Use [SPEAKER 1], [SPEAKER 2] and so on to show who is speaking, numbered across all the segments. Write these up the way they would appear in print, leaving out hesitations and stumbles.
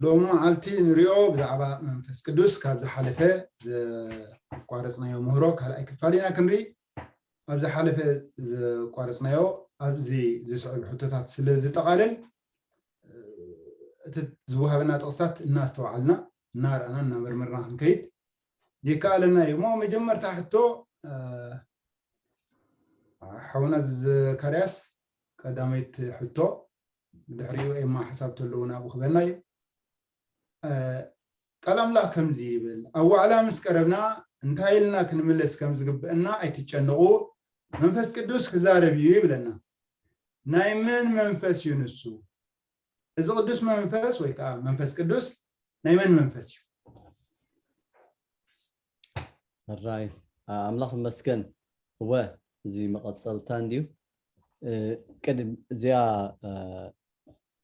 [SPEAKER 1] لو معلتي نريو بزعبا منفس قدوس كابز حلفة قارصنا يوم مهروك هلا كفالينا كنري أبز حلفة قارصنا يو أبزي زي سعود حطتها سلزة تقالن تزوها بنا تقصات الناس توعلنا نار أنا مرمرنا هنكيد يكالنا يوم مجمر تحتو حونا كريس قداميت حتو بدحريو إما حسابت اللونا وخبرناي كلام لا كم زيبل أو على مسكربنا انتهيلنا كنملس كم زقبنا أي تجنقو منفس قدوس خزارب يبلنا نايمن منفس يونسو إذا قدوس منفس ويكا منفس قدوس نايمن منفس
[SPEAKER 2] الرأي أملاخ مسكن هو زي ما قد صلتان ديو قدم زيا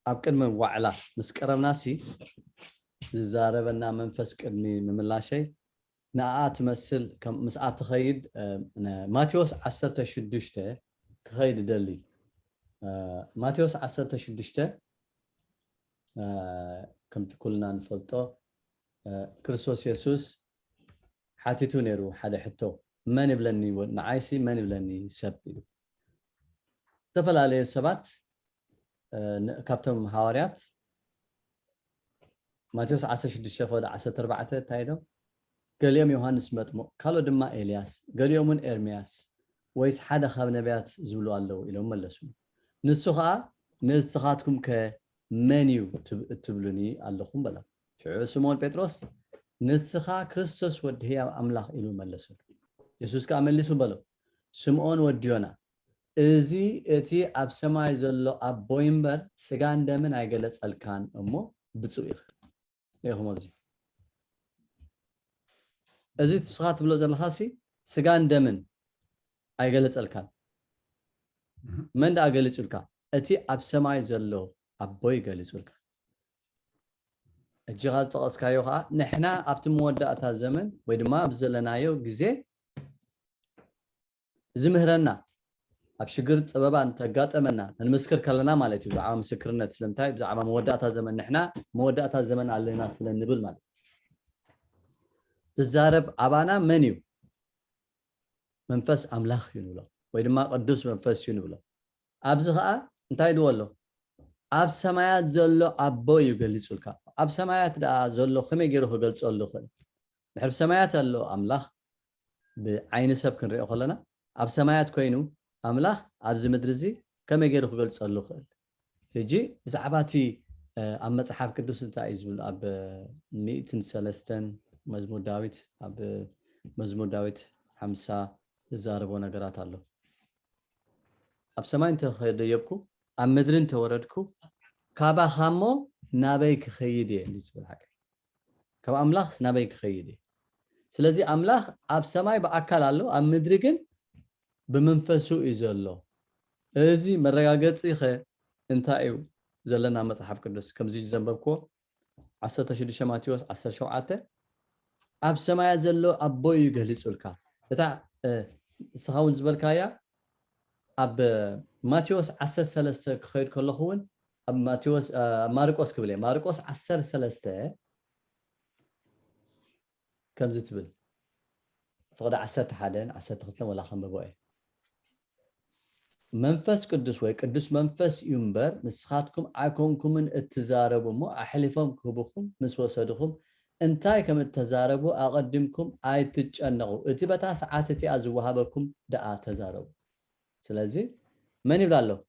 [SPEAKER 2] أبقى من وعلا مسكرم ناسي زاربنا منفس قدمي مملاشي ناءات تمثل كم مساعات تخيد ماتيوس 16 كخيد دلي ماتيوس 16 كم تقولنا نفلطو كريستوس يسوس حاتيتو نيرو حدا حتو ما نبلني نعايسي ما نبلني سبيلو تفل عليه سبات كابتن حواريات ماتيوس 16 فوق 14 تايدو قال يوم يوحنس مطمو قالوا دما إلياس قال يوم إرمياس ويس حدا خاب نبيات زولو الله إلهم ملسو نسخة نسخاتكم كمنيو تبلوني اللهم بلا شعو سمون بطرس نسخة كريستوس ودهيا أملاخ إلو ملسو يسوس كأملسو بلو سمون وديونا إزي إتي أب سماي زلو أب بويمبر سيغان دمن عيقلت الكان أمو بتسويخ ليهم أبزي أزي تسخات بلو زل خاسي سيغان دمن عيقلت الكان من دا عيقلت الكان إتي أب سماي زلو أب بوي قلت الكان الجهاز تقص كايوها نحنا أبت مودة أتا زمن ويدما بزلنايو جزي زمهرنا أبشجرت سببا أنت قات أمنا المسكر كلنا مالتي بزعام مسكرنا سلمتاي بزعام مودة أتا زمن نحنا مودة أتا زمن على الناس للنبل مالتي تزارب أبانا منيو منفس أملاخ ينولا ويدما قدوس منفس ينولا أبزها انتاي دولو أب سمايات زلو أبو يقلص الكا أب سمايات دا زلو خمي جيروه قلص اللو خل نحب سمايات اللو أملاخ بعين سب كنرئو خلنا أب سمايات كوينو أملاخ أبز مدرزي كم يجيروه قلص اللو خل يجي زعباتي أما صحاب قدوس انتا يزبل أب مئتن سلستن مزمور داويت أب مزمور داويت حمسة زاربو نقرات اللو أب سماين تخير ديبكو أم مدرين توردكو كابا خامو نابيك خيدي نسبة الحاجة كابا أملاخ نابيك خيدي سلازي أملاخ أب سماي بأكل اللو أم مدريكن بمنفسو إزالو إزي مرقاقات إخي انتايو زلنا مصحف قدس كم زيج زنببكو 16 ماتيوس 10 شوعاته أب سماي زلو أبو يقهلسو الكا إتا سخاون زبالكايا أب ماتيوس 10 خير كله هون أب ماتيوس ماركوس كبلي ماركوس 10 كم زتبل فقد 10 حدن 10 ولا 5 بوي منفس قدس وي قدس منفس ينبر مسخاتكم عكونكم من التزاربوا مو احلفهم كبخم مسوسدكم انتاي كم التزاربوا اقدمكم اي تجنقوا اتي بتا ساعاتتي ازوهابكم دعا تزاربوا سلازي من يبلالو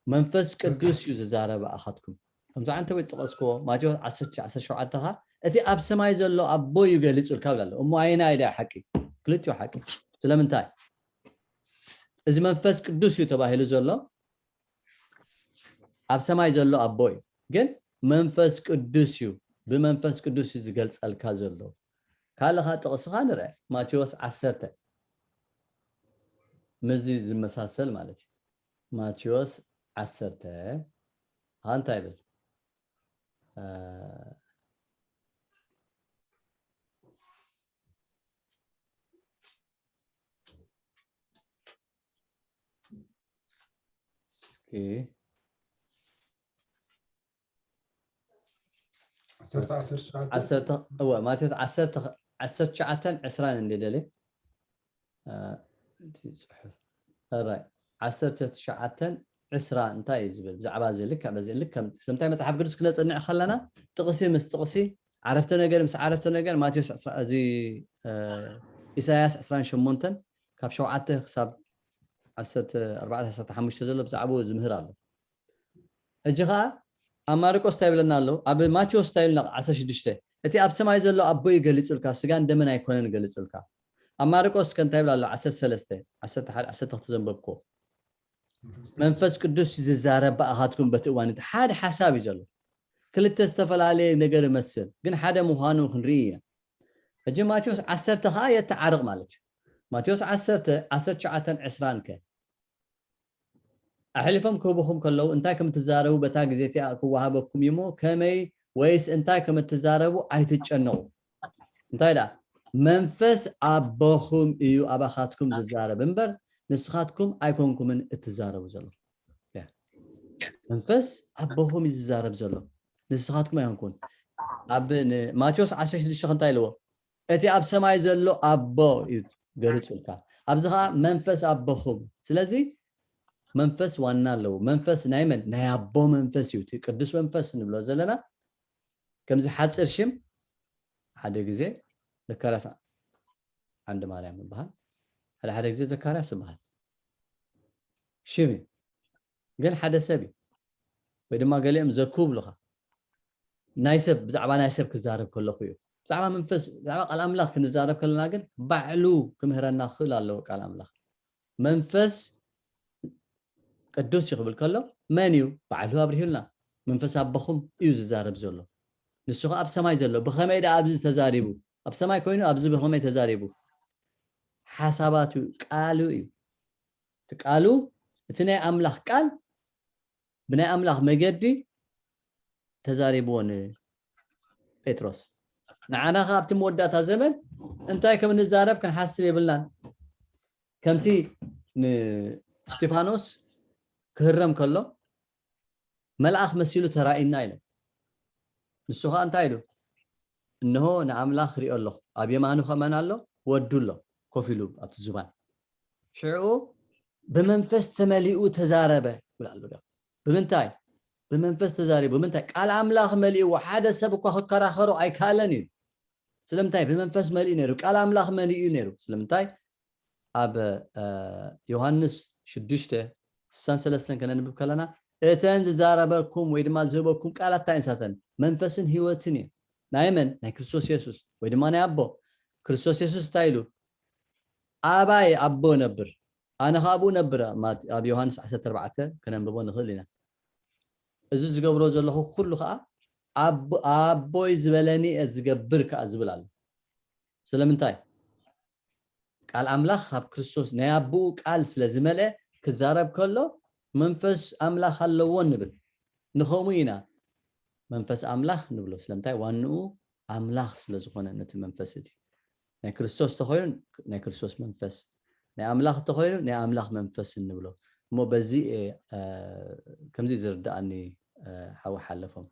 [SPEAKER 2] منفس قدس يزارب اخذكم امزع انت ويتقسكو ماجو 10 شوعتها اتي اب سماي زلو ابو يغلص الكابلالو امو عينا ايدا حقي كلتو حقي سلامنتاي إذا منفس قدوس يتباهل زلو أب سماي زلو أبوي جن منفس قدوس يو بمنفس قدوس يزقلص الكا زلو كالخا تقصخا نرى ماتيوس 10 مزي زمساسل مالتي ماتيوس 10 هان تايبل اوكي 10 هو ماتيوس 10 شعاتن 20 انديدلي صحف راي 10 شعاتن 20 انتاي زبل بزعبا زلك كم سمتاي مصحف قدس كنا صنع خلنا تقسي مستقسي عرفت نجر مس عرفت نجر ماتيوس ازي إساياس 28 كاب شوعته حساب 14 زلو بزعبو زمهر الله اجغا اماركوس تايبلنا الله اب ماتيوس تايبلنا 16 اتي اب سماي زلو ابو يغلصلكا سغان دمن ايكونن يغلصلكا اماركوس كان تايبل الله 13 11 تزنبكو منفس قدوس ززارب اخاتكم بتوان حاد حساب يزلو كلت استفلالي نجر يمثل ግን ሓደ ምዃኑ ክንሪያ እጂ ማቴዎስ 10 ኸ የተዓርቕ ማለት ማቴዎስ 10 19 ከ أحلفهم كوبهم كلو أنتي كم تزاربوا بتاع جزيتي كوهابكم يمو كمي ويس أنتي كم تزاربوا أيتجنوا أنتي لا منفس أبوهم يو أباخاتكم ززارب بنبر نسخاتكم أيكونكم من التزاربوا زلوا منفس أبوهم يزارب زلوا نسخاتكم يكون أبن ماتيوس 10 شخنتاي لو أتي أب سماي زلوا أبو يقرص لك أبزها منفس أبوهم سلازي منفس وانا لو منفس نايمن نيابو منفس يوتي قدس منفس نبلو زلنا كمزي حاصر شم حدا غزي ذكرس عند مريم بها هذا حدا غزي ذكرس بها شمي قال حدا سبي ويدما قاليم زكوب لخا نايسب بزعبا نايسب كزارب كله خيو بزعبا منفس بزعبا قال املاك كنزارب كلنا قال بعلو كمهرنا خل الله قال املاك منفس قدوس يقبل كله منيو بعلو ابريهلنا منفس ابخم يوز زارب زلو نسخه اب سماي زلو بخميد ابز تزاريبو اب سماي كوينو ابز بخميد تزاريبو حساباتو قالو تقالو اتني املاح قال بناي املاح مجدي تزاريبون بطرس نعنا خابت موداتا زمن انتي كم نزارب كان حاسب يبلان كمتي ستيفانوس كهرم كله ملأخ مسيلو ترائنا إله نسوها أنتايلو إنه نعملاخ رئي الله أبي ما أنو خمان الله ودو الله كوفيلو أبت الزبان شعو بمنفس تمليئو تزاربه ولا الله بمنتاي بمنفس تزاربه بمنتاي قال أملاخ مليئو وحدا سبقو خكرا خرو أي كالني سلمتاي بمنفس مليئ نيرو قال أملاخ مليئ نيرو سلمتاي أب يوحنس شدشته سنسلسن كنا نبب كلنا اتن زاربكم ويدما زبكم قالات تاينساتن منفسن هيوتني نايمن ناي كريستوس يسوس ويدما ناي ابو كريستوس يسوس تايلو اباي ابو نبر انا ابو نبر ما اب يوحنس 14 كنا نببو نخلينا እዚ ዝገብሮ ዘለኹ ኩሉ ከዓ አቦይ ዝበለኒ ዝገብር ከዓ ዝብል ኣሎ ስለምንታይ ቃል አምላኽ ኣብ ክርስቶስ ናይ አቡ ቃል ስለዝመልአ ክዛረብ ከሎ መንፈስ አምላኽ ኣለዎ ንብል ንኸሙ ኢና መንፈስ አምላኽ ንብሎ ስለምንታይ ዋንኡ አምላኽ ስለዝኾነ ነቲ መንፈስ እቲ ናይ ክርስቶስ ተኾይኑ ናይ ክርስቶስ መንፈስ ናይ አምላኽ ተኾይኑ ናይ አምላኽ መንፈስ ንብሎ እሞ በዚ ከምዚ ዝርዳእኒ ሓዊ ሓለፎም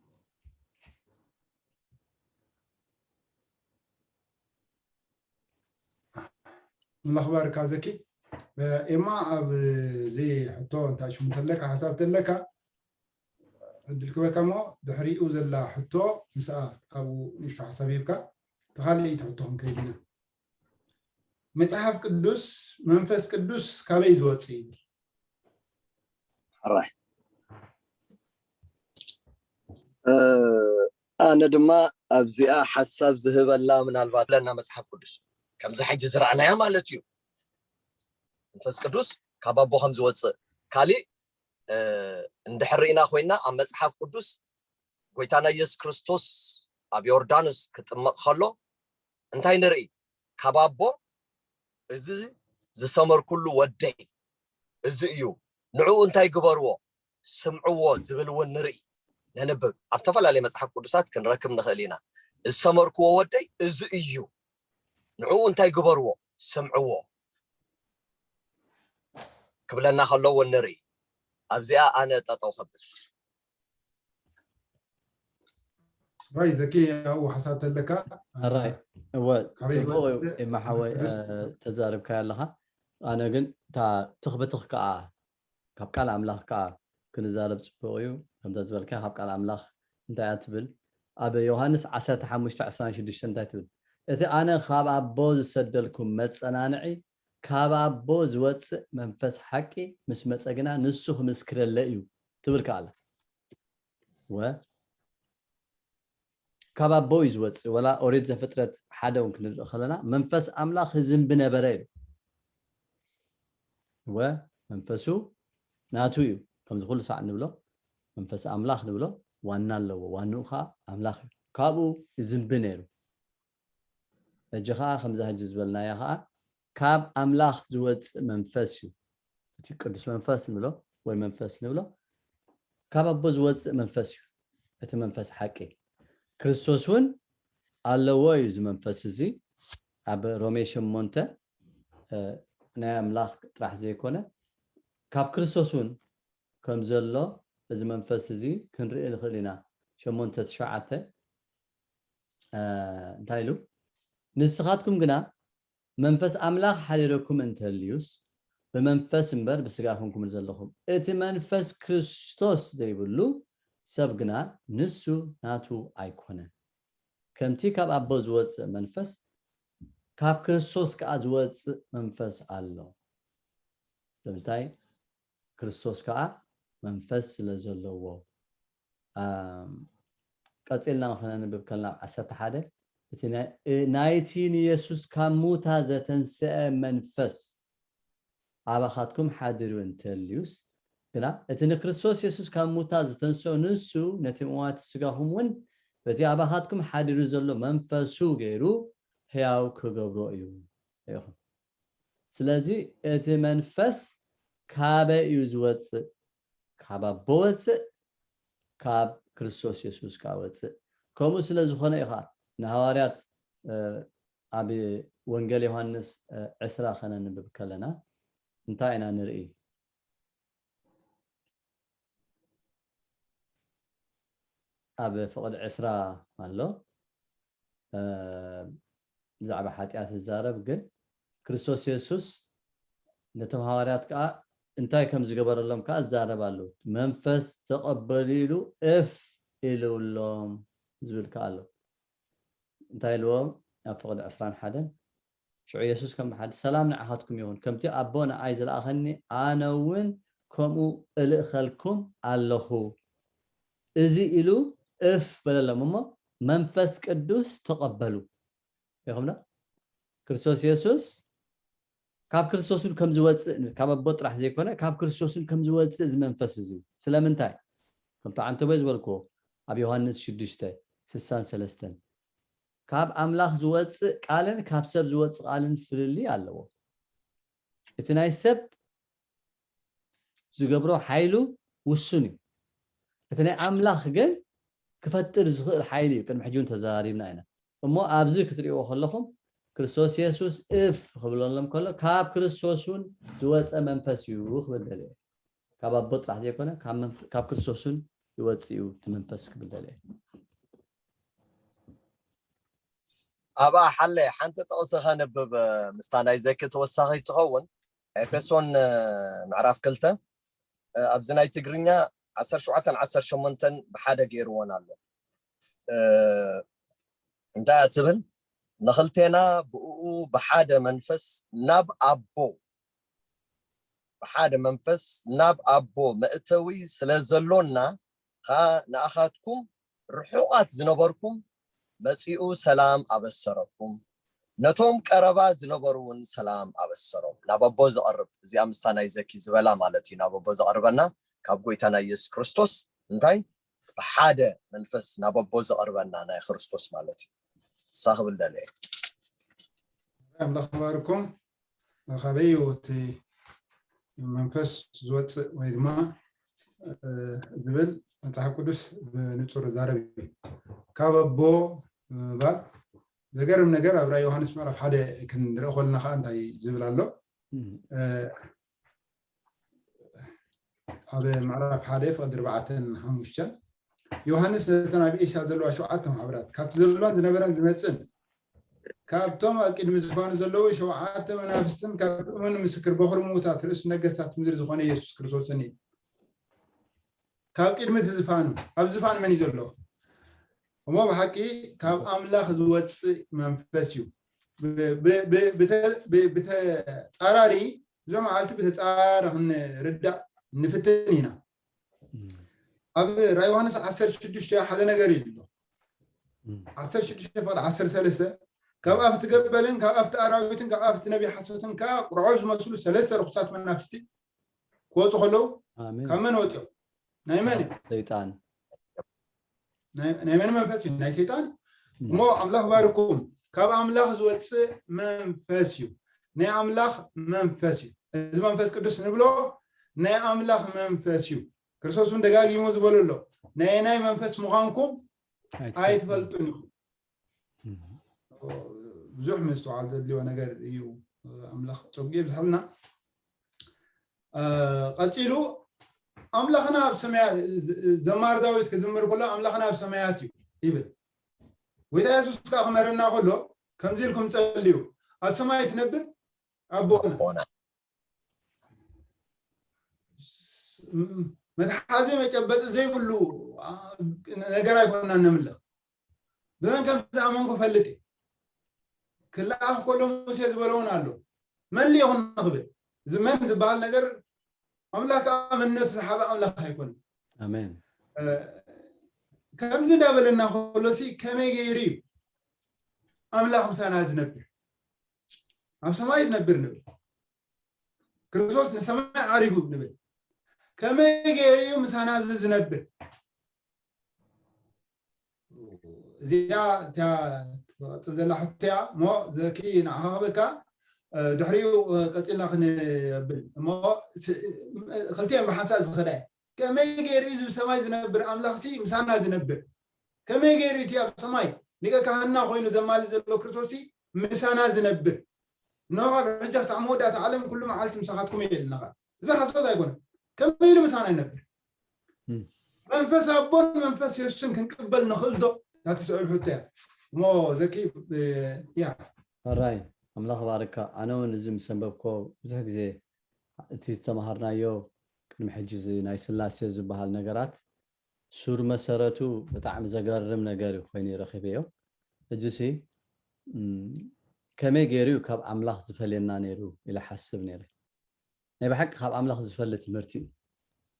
[SPEAKER 1] الله يبارك زكي اما زي حتو انت شو متلك حسبت لك عندك كما دحريو زلا حتو مساء او نشو حسابيبك تخلي تحطهم كيدنا مصحف قدوس منفس قدوس كبي زوصي
[SPEAKER 3] راح انا دما ابزيا حساب ذهب الله من البات لنا مصحف قدوس كم زحج زرعنا يا مالتيو منفس قدوس كبابو خمز وص كالي اندحرينا خوينا ام مصحف قدوس غويتانا يسوع كريستوس اب يوردانوس كطمق خلو انتاي نري كبابو ازي زسمر كله ودي ازي يو نعو انتاي غبرو سمعو زبلو نري ننبب ابتفل على مصحف قدوسات كنركب نخلينا السمر كو ودي ازي يو نعو انتاي غبرو سمعو قبلنا خلو ونري ابزيا انا تطو خبر
[SPEAKER 1] راي زكي او حسابت لك
[SPEAKER 2] الراي هو تبغى ما حاول تزارب كالها انا قلت تا تخبطخ كا كابقال املاح كا كنزارب صبويو كم تزبل كا كابقال املاح انت اتبل ابي يوحنس 15:26 انت اتبل اتي انا خاب ابوز سدلكم مصنانعي كاب ابوز وص منفس حقي مس مصغنا نسخ مسكرلئيو تبل كاله و كابا بويز وص ولا اوريد زفترت حدا ممكن خلنا منفس املاح زم بنبره و منفسو ناتويو كم زغل ساعه نبلو منفس املاح نبلو وانا لو وانوخا املاح كابو زمبنيرو اجخا خمزه حجز بلنا يا كاب املاح زوص منفسيو تي قدس منفس نبلو وي منفس نبلو كاب ابو زوص منفسيو ات منفس حقي كريستوسون الله يز منفس زي اب روميشن مونته نا املاح طرح زي كونه كاب كريستوسون كم زلو እዚ መንፈስ እዚ ክንርኢ ንኽእል ኢና 8:9 እንታይ ኢሉ ንስኻትኩም ግና መንፈስ ኣምላኽ ሓዲረኩም እንተልዩስ ብመንፈስ እምበር ብስጋ ኮንኩም ዘለኹም እቲ መንፈስ ክርስቶስ ዘይብሉ ሰብ ግና ንሱ ናቱ ኣይኮነን ከምቲ ካብ ኣቦ ዝወፅእ መንፈስ ካብ ክርስቶስ ከዓ ዝወፅእ መንፈስ ኣሎ ስለምንታይ ክርስቶስ ከዓ መንፈስ ስለዘለዎ ቀጽልና ንብብ ከልና 11 እቲ ናይቲ ኢየሱስ ካብ ሙታ ዘተንስአ መንፈስ ኣባኻትኩም ሓዲሩ እንተልዩስ ግና እቲ ንክርስቶስ ኢየሱስ ካብ ሙታ ዘተንስአ ንሱ ነቲ ምዋት ስጋኹም ውን በቲ ኣባኻትኩም ሓዲሩ ዘሎ መንፈሱ ገይሩ ሕያው ክገብሮ እዩ ይኹን ስለዚ እቲ መንፈስ ካበ እዩ ዝወፅእ ካብ ቦወፅ ካብ ክርስቶስ ኢየሱስ ካወፅ ከምኡ ስለ ዝኾነ ኢኻ ንሐዋርያት ኣብ ወንጌል ዮሐንስ 10 ኸነ ንብብ ከለና እንታይ ኢና ንርኢ ኣብ ፍቅድ 10 ኣሎ ብዛዕባ ሓጢኣት ዝዛረብ ግን ክርስቶስ ኢየሱስ ነቶም ሐዋርያት ከዓ እንታይ ከም ዝገበረሎም ከዓ ዝዛረባሉ መንፈስ ተቀበሊሉ እፍ ኢሉሎም ዝብል ከዓ ኣሎ እንታይ ኢልዎም ኣብ ፍቅድ 21 ሽዑ ኢየሱስ ከም ሓደ ሰላም ንዓኻትኩም ይኹን ከምቲ ኣቦ ንዓይ ዝለኣኸኒ ኣነ እውን ከምኡ እልእኸልኩም ኣለኹ እዚ ኢሉ እፍ በለሎም እሞ መንፈስ ቅዱስ ተቀበሉ ይኹምና ክርስቶስ ኢየሱስ ካብ ክርስቶስን ከም ዝወፅእ ካብ ኣቦ ጥራሕ ዘይኮነ ካብ ክርስቶስን ከም ዝወፅእ እዚ መንፈስ እዚ ስለምንታይ ከምቲ ዓንተ በይ ዝበልክዎ ኣብ ዮሐንስ 6:63 ካብ ኣምላኽ ዝወፅእ ቃልን ካብ ሰብ ዝወፅእ ቃልን ፍልሊ ኣለዎ እቲ ናይ ሰብ ዝገብሮ ሓይሉ ውሱን እዩ እቲ ናይ ኣምላኽ ግን ክፈጥር ዝኽእል ሓይሊ እዩ ቅድሚ ሕጂ ተዛሪብና ኢና እሞ ኣብዚ ክትሪእዎ ከለኹም ክርስቶስ ኢየሱስ እፍ ክብለሎም ከሎ ካብ ክርስቶስን ዝወፅእ መንፈስ እዩ ክብል ደልየ ካብ ኣቦ ጥራሕ ዘይኮነ ካብ ክርስቶስን ይወፅእ እዩ እቲ መንፈስ ክብል ደልየ
[SPEAKER 3] ኣባ ሓለይ ሓንቲ ጥቕሲ ኸንብብ ምስታ ናይ ዘኪ ተወሳኺ ትኸውን ኤፌሶን ምዕራፍ 2 ኣብዚ ናይ ትግርኛ 17:18 ብሓደ ገይርዎን ኣሎ እንታይ እትብል نخلتنا بقو بحاد منفس ناب أبو بحاد منفس ناب أبو مأتوي سلازلونا خا نأخذكم رحوقات زنبركم مسيئو سلام أبسركم نتوم كربا زنبرون سلام أبسرهم ناب أبو زقرب زي أمستانا يزكي زبلا مالتي ناب أبو زقربنا كابقويتانا يس كريستوس انتاي بحاد منفس ناب أبو زقربنا نا كريستوس مالتي صاحب الدليل
[SPEAKER 1] الله أخباركم خبيوتي منفس زوت ويدما زبل متحف قدس بنصر زاربي كابو بال زغرم نجر ابرا يوحنس مرف حدا كندرو خلنا خا انتي زبل الله ابي معرف حدا فقدر بعتن حمشان ዮሐንስ ተናቢኤ ሻዘለዋ ሸውዓተ ማሕበራት ካብቲ ዘለዋን ዝነበረን ዝመፅን ካብቶም ቅድሚ ዝፋኑ ዘለዉ ሸውዓተ መናፍስትን ካብ እሙን ምስክር በኩር ሙታት ርእሱ ነገስታት ምድሪ ዝኾነ ኢየሱስ ክርስቶስን እዩ ካብ ቅድሚ ዝፋኑ ኣብ ዝፋን መን እዩ ዘሎ እሞ ብሓቂ ካብ ኣምላኽ ዝወፅእ መንፈስ እዩ ብተፃራሪ እዞም መዓልቲ ብተፃራሪ ክንርዳእ ንፍትን ኢና ኣብ ራእይ ዮሐንስ 16 ሓደ ነገር ኢሉ 16 ፈቅድ 13 ካብ ኣብቲ ገበልን ካብ ኣብቲ ኣራዊትን ካብ ኣብቲ ነቢይ ሓሶትን ከዓ ቁርዖ ዝመስሉ ሰለስተ ርኩሳት መናፍስቲ ክወፁ ከለዉ ካብ መን ወፂኦም ናይ መን
[SPEAKER 2] ሰይጣን
[SPEAKER 1] ናይ መን መንፈስ እዩ ናይ ሰይጣን እሞ ኣምላኽ ባርኩም ካብ ኣምላኽ ዝወፅእ መንፈስ እዩ ናይ ኣምላኽ መንፈስ እዩ እዚ መንፈስ ቅዱስ ንብሎ ናይ ኣምላኽ መንፈስ እዩ ክርስቶስ ደጋጊሙ ዝበለሎ ናይ መንፈስ ምዃንኩም ኣይትፈልጡን ኢኹም ብዙሕ ምስተዋዕል ዘድልዮ ነገር እዩ ኣምላኽ ፀጉ ይብዝሓልና ቀፂሉ ኣምላኽና ኣብ ሰማያት ዘማር ዳዊት ክዝምር ከሎ ኣምላኽና ኣብ ሰማያት እዩ ይብል ወይታ ኢየሱስ ከዓ ክመረና ከሎ ከምዚ ኢልኩም ፀልዩ ኣብ ሰማይ ትነብር ኣቦና መትሓዚ መጨበጢ ዘይብሉ ነገር ኣይኮንና ንምልኽ ብመን ከም ዝኣመንኩ ፈልጥ ክልኣኽ ከሎ ሙሴ ዝበለውን ኣሎ መን ሊኹን ንኽብል እዚ መን ዝበሃል ነገር ኣምላኽ ኣመነቱ ዝሓበ ኣምላኽ ኣይኮነ
[SPEAKER 2] ኣሜን
[SPEAKER 1] ከምዚ ዳበለና ከሎሲ ከመይ ገይሩ እዩ ኣምላኽ ምሳና ዝነብር ኣብ ሰማይ ዝነብር ንብል ክርስቶስ ንሰማይ ዓሪጉ ንብል ከመይ ገይሩ እዩ ምሳና ኣብዚ ዝነብር እዚኣ ትቕፅል ዘላ ሕቶያ እሞ ዘኪ ንዓኸበካ ድሕሪኡ ቀፂልና ክንብል እሞ ክልቲአን ብሓንሳብ ዝኸዳ እየ ከመይ ገይሩ እዩ ብሰማይ ዝነብር ኣምላኽሲ ምሳና ዝነብር ከመይ ገይሩ እቲ ኣብ ሰማይ ሊቀ ካህና ኮይኑ ዘማልእ ዘሎ ክርስቶስ ምሳና ዝነብር ንሆ ሕጂ ክሳብ መወዳእታ ዓለም ኩሉ መዓልቲ ምሳኻትኩም እየ ኢልና እዚ ሓሶት ኣይኮነን ከመይ ኢሉ ምሳና ይነብር መንፈስ ኣቦን መንፈስ የሱስን ክንቅበል ንኽእል ዶ ታትስዕብ ሕቶ እያ እሞ ዘኪ ያ
[SPEAKER 2] ኣራይ ኣምላኽ ባርካ ኣነ እውን እዚ ምስ ኣንበብኮ ብዙሕ ግዜ እቲ ዝተምሃርናዮ ቅድሚ ሕጂ ናይ ስላሴ ዝበሃል ነገራት ሱር መሰረቱ ብጣዕሚ ዘገርም ነገር ኮይኑ ይረኺበዮ ሕጂሲ ከመይ ገይሩ ካብ ኣምላኽ ዝፈልየና ነይሩ ኢለ ሓስብ ነይረ ናይ ብሓቂ ካብ ኣምላኽ ዝፈለ ትምህርቲ እዩ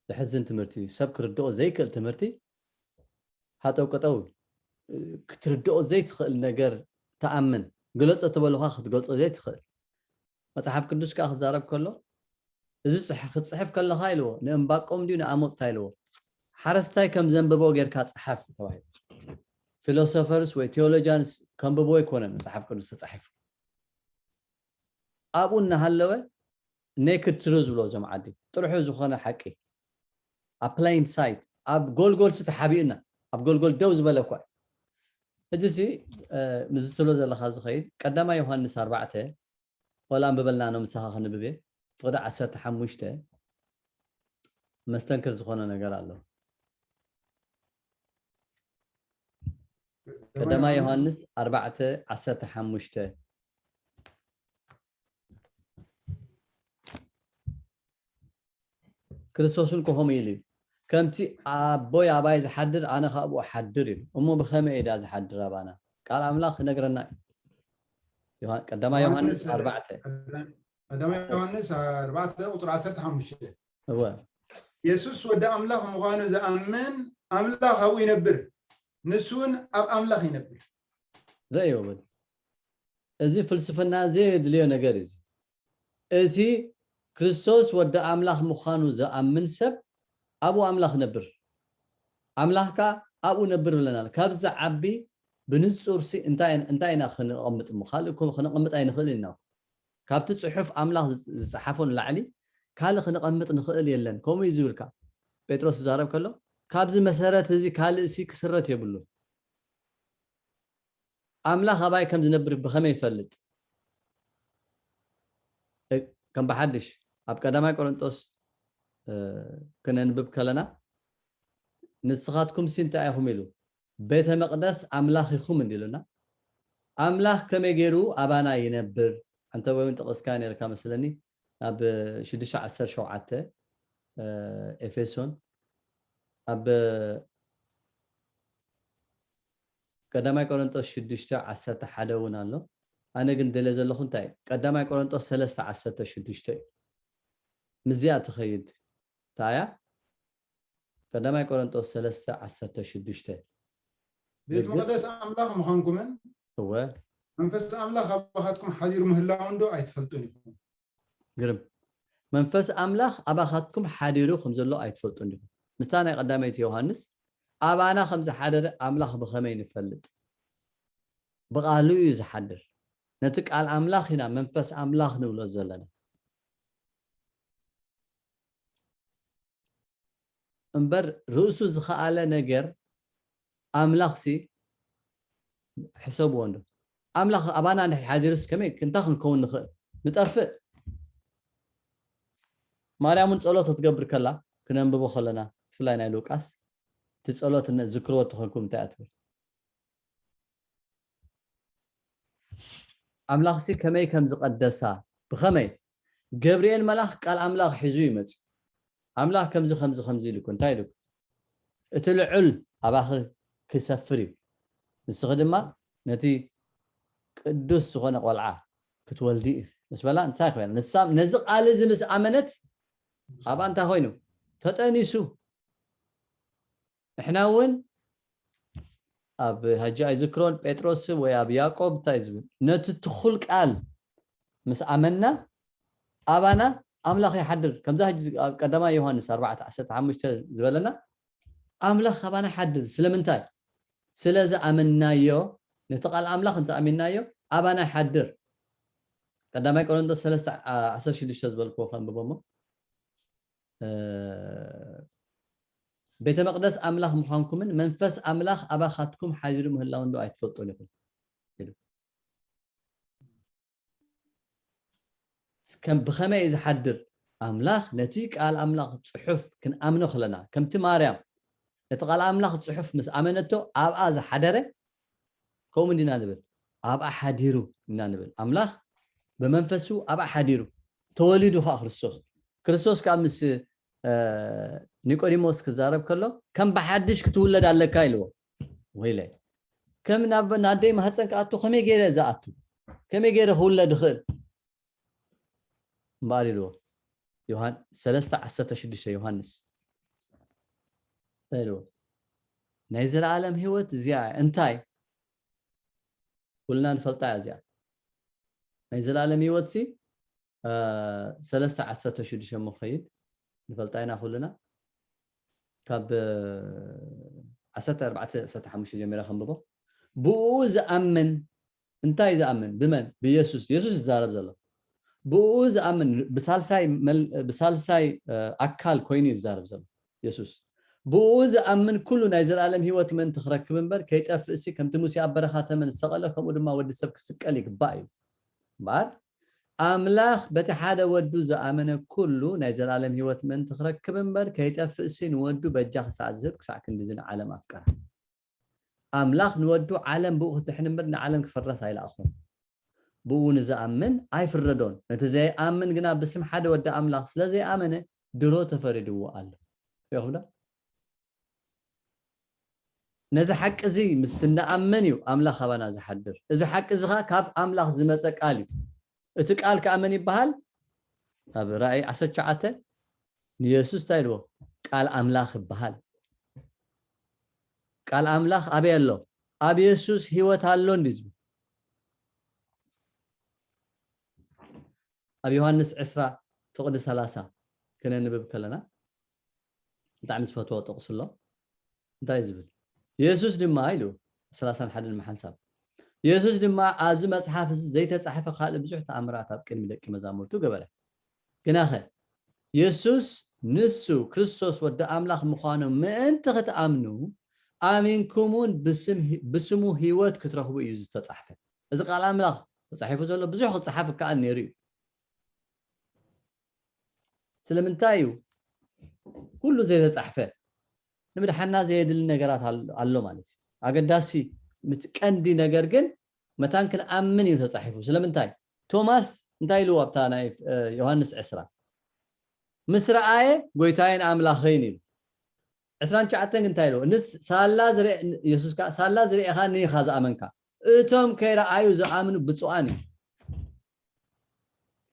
[SPEAKER 2] ዝሕዝን ትምህርቲ እዩ ሰብ ክርድኦ ዘይክእል ትምህርቲ ሃጠው ቀጠው ክትርድኦ ዘይትኽእል ነገር ተኣምን ግለፆ ተበልኻ ክትገልፆ ዘይትኽእል መፅሓፍ ቅዱስ ከዓ ክዛረብ ከሎ እዚ ክትፅሕፍ ከለኻ ኢልዎ ንእምባቆም ድዩ ንኣሞፅታ ኢልዎ ሓረስታይ ከም ዘንብቦ ጌርካ ፅሓፍ ተባሂሉ ፊሎሶፈርስ ወይ ቴዎሎጂያንስ ከንብቦ ኣይኮነን መፅሓፍ ቅዱስ ተፃሒፉ ኣብኡ እናሃለወ ኔክድ ትሩዝ ብሎ እዞም ዓዲ ጥርሑ ዝኾነ ሓቂ ኣብ ፕሌን ሳይት ኣብ ጎልጎልሲ ተሓቢኡና ኣብ ጎልጎል ደው ዝበለ እኳ ሕጂሲ ምስ ትብሎ ዘለካ ዝኸይድ ቀዳማ ዮሃንስ 4 ወላ አንብበልና ነው ምሳኻ ክንብብ ፍቅዲ 15 መስተንክር ዝኾነ ነገር ኣሎ ቀዳማ ዮሃንስ 4:15 ክርስቶስን ከሆም ኢሉ ከምቲ ኣቦይ ኣባይ ዝሓድር ኣነ ካብኡ ሓድር ኢሉ እሞ ብኸመይ ኢዳ ዝሓድር ኣባና ቃል ኣምላኽ ነገረና ቀዳማ ዮሃንስ 4
[SPEAKER 1] ቀዳማ ዮሃንስ 4:15
[SPEAKER 2] እወ
[SPEAKER 1] ኢየሱስ ወደ ኣምላኽ ምዃኑ ዝኣምን ኣምላኽ ኣብኡ ይነብር ንሱን ኣብ ኣምላኽ ይነብር
[SPEAKER 2] ረእዮ በል እዚ ፍልስፍና ዘየድልዮ ነገር እዩ እቲ ክርስቶስ ወደ ኣምላኽ ምዃኑ ዝኣምን ሰብ ኣብኡ ኣምላኽ ነብር ኣምላኽካ ኣብኡ ነብር ብለናል ካብዚ ዓቢ ብንጹር እንታይ ኢና ክንቐምጥ ምኻልእ ክንቐምጥ ኣይንኽእል ኢና ካብቲ ጽሑፍ ኣምላኽ ዝፀሓፎን ላዕሊ ካልእ ክንቐምጥ ንኽእል የለን ከምኡ እዩ ዝብልካ ጴጥሮስ ዝዛረብ ከሎ ካብዚ መሰረት እዚ ካልእ ሲ ክስረት የብሉ ኣምላኽ ኣባይ ከም ዝነብር ብኸመይ ይፈልጥ ከም በሓድሽ ኣብ ቀዳማይ ቆሮንጦስ ክነንብብ ከለና ንስኻትኩም ሲንታይኹም ኢሉ ቤተ መቅደስ ኣምላኽኹም እንዲሉና ኣምላኽ ከመይ ገይሩ ኣባና ይነብር አንተ ወይም ጥቅስካ ነርካ መስለኒ ኣብ 6:17 ኤፌሶን ኣብ ቀዳማይ ቆሮንቶስ 6:11 እውን ኣሎ ኣነ ግን ደለ ዘለኹ እንታይ ቀዳማይ ቆሮንቶስ 3:16 ምዝያ ትኸይድ ታያ ቀዳማይ ቆሮንቶስ 3:16
[SPEAKER 1] ቤት መቅደስ ኣምላኽ ምዃንኩምን
[SPEAKER 2] هو
[SPEAKER 1] መንፈስ ኣምላኽ ኣባኻትኩም ሓዲሩ ምህላው እንዶ ኣይትፈልጡን ኢኹም
[SPEAKER 2] ግርም መንፈስ ኣምላኽ ኣባኻትኩም ሓዲሩ ከም ዘሎ ኣይትፈልጡን ኢኹም ምስታ ናይ ቀዳማይቲ ዮሐንስ ኣባና ከም ዝሓደረ ኣምላኽ ብኸመይ ንፈልጥ ብቃሉ እዩ ዝሓድር ነቲ ቃል ኣምላኽ ኢና መንፈስ ኣምላኽ ንብሎ ዘለና እምበር ርእሱ ዝኸኣለ ነገር ኣምላኽሲ حساب وندو أملاخ أبانا نحن حاضرس كمان كنتاخن كون نخ نتأفق مريم تصلت تقبر كلا كنا نبغى خلنا فلانا لوكاس تصلت إن ذكروا تخلكم تأثر أملاخ سي كمان كم زقدسها بخمي جبريل ملاخ قال أملاخ حزوي مز أملاخ كم خمزي لكم تايلك اتلعل أباخر كسفري نستخدمها نتي قدوس سخونه قلعه كتولدي بس بلا انت عارف يعني نزق على زمس امنت ابا انت هوينو تطنيسو احنا وين اب هجا يذكرون بطرس ويا اب يعقوب تايزب نت تخل قال مس امنا ابانا املاخ يحدر كم ذا قدما يوحنس 4:15 زبلنا املاخ ابانا حدر سلمنتاي سلازا امنايو نتقال املاخ انت امنايو ابانا حدر قدامي قرنطوس 3:16 زبلكو خنببمو ቤተ መቅደስ ኣምላኽ ምዃንኩምን መንፈስ ኣምላኽ ኣባኻትኩም ሓዚሩ ምህላው እንዶ ኣይትፈልጡን ኢኹም ኢሉ ከም ብኸመይ ዝሓድር ኣምላኽ ነቲ ቃል ኣምላኽ ጽሑፍ ክንኣምኖ ኸለና ከምቲ ማርያም ነቲ ቃል ኣምላኽ ጽሑፍ ምስ ኣመነቶ ኣብኣ ዝሓደረ ከምኡ እንዲና ንብል ኣብኣ ሓዲሩ ኢና ንብል ኣምላኽ ብመንፈሱ ኣብኣ ሓዲሩ ተወሊዱ ኸ ክርስቶስ ካብ ምስ ኒቆዲሞስ ክዛረብ ከሎ ከም በሓድሽ ክትውለድ ኣለካ ኢልዎ ወይላይ ከም ናደይ ማህፀን ከኣቱ ከመይ ገይረ ዝኣቱ ከመይ ገይረ ክውለድ ክእል እምበኣር ኢልዎ ዮሐን 3:16 ዮሐንስ ኢልዎ ናይ ዘለዓለም ህይወት እዚኣ እንታይ ኩልና ንፈልጣ እዚኣ ናይ ዘለዓለም ህይወት ሲ 3:16 መኸይድ نفلتاينا كلنا كاب 14:15 جميرة خنببه بوز أمن انتاي إذا أمن بمن بيسوس يسوس الزارب زلا بوز أمن بسالساي أكل كويني الزارب زلا يسوس بوز أمن كلنا إذا العالم هي وتمن تخرج منبر كي تأفسي كم تموسي عبرخات من السقالة كم ودما ود السبك سكاليك باي بعد أملاخ بتحادى ودو زأمنه كله نزل عالم هيوت من تخرج كبنبر كيتأفق سين ودو بجاخ ساعة زبك ساعة كندزين عالم أفكار أملاخ نودو عالم بوخ تحنبر عالم كفرس هاي الأخون بو نزأمن أي فردون نتزي أمن جنا بسم حدا ودى أملاخ سلازي أمنه درو تفردو وقال ياخذ نزا حق زي مسنا أمنيو أملاخ هبنا زي حدر إذا حق زغا كاب أملاخ زمزك قالي اتقال كأمن يبهال أب رأي عسى شعته يسوع تايلو قال أملاخ بهال قال أملاخ أبي الله أبي يسوع هو تالون نزب أبي يوحنس 10:3 كنا نبي بكلنا تعمل فتوى تقص الله دايزبل يسوع دم عيلو 30 حد المحنسب يسوع دم عازم أصحاب زي تصحف خالد بزح تأمرات أبكر ملك مزامورتو قبله كناخه يسوع نسو كريستوس ودى أملاخ مخانو ما أنت تأمنوا آمنكمون بسمو هيوت كترهبوا يجوز تصحفه إذا قال أملاخ تصحفه زلوا بزح تصحفه كأن يري سلمنتايو كله زي تصحفه ንምድሓና ዘየድል ነገራት ኣሎ ማለት እዩ ኣገዳሲ ምትቀንዲ ነገር ግን መታን ክንኣምን እዩ ተጻሒፉ ስለምንታይ ቶማስ እንታይ ኢሉ ኣብታ ናይ ዮሐንስ 10 ምስ ረኣየ ጎይታዬን ኣምላኸይን ኢሉ 29 እንታይ ኢሉ ንስ ሳላ ዝረአ ኢየሱስ ሳላ ዝረአኻ ንኢኻ ዝኣመንካ እቶም ከይረኣዩ ዝኣምኑ ብፁዓን እዩ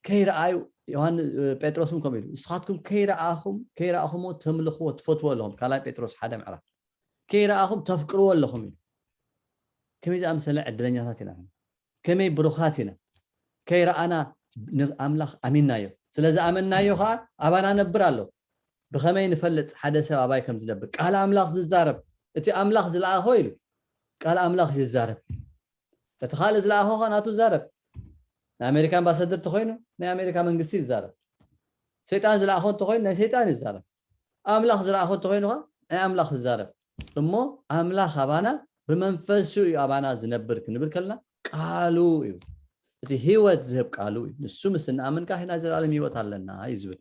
[SPEAKER 2] ከይረኣዩ ዮሐንስ ጴጥሮስም ከም ኢሉ ንስኻትኩም ከይረኣኹም ተምልኽዎ ትፈትዎ ኣለኹም ካልኣይ ጴጥሮስ 1 ምዕራፍ ከይረኣኹም ተፍቅርዎ ኣለኹም ኢሉ ከመይ ዝኣምሰለ ዕድለኛታት ኢና ከመይ ብሩኻት ኢና ከይረኣና ኣምላኽ ኣሚንናዮ ስለዚ ኣመንናዮ ከዓ ኣባና ነብር ኣሎ ብኸመይ ንፈልጥ ሓደ ሰብ ኣባይ ከም ዝነብር ቃል ኣምላኽ ዝዛረብ እቲ ኣምላኽ ዝለኣኾ ኢሉ ቃል ኣምላኽ ዝዛረብ እቲ ካልእ ዝለኣኾ ከዓ ናቱ ዝዛረብ ናይ ኣሜሪካ ኣምባሳደር ተኮይኑ ናይ ኣሜሪካ መንግስቲ ይዛረብ ሰይጣን ዝለኣኾ ተኮይኑ ናይ ሰይጣን ይዛረብ ኣምላኽ ዝለኣኾ ተኮይኑ ከዓ ናይ ኣምላኽ ይዛረብ እሞ ኣምላኽ ኣባና ብመንፈሱ እዩ ኣባና ዝነብር ክንብል ከለና ቃሉ እዩ እቲ ህይወት ዝህብ ቃሉ እዩ ንሱ ምስ ንኣምንካ ሕና ዘላለም ህይወት ኣለና እዩ ዝብል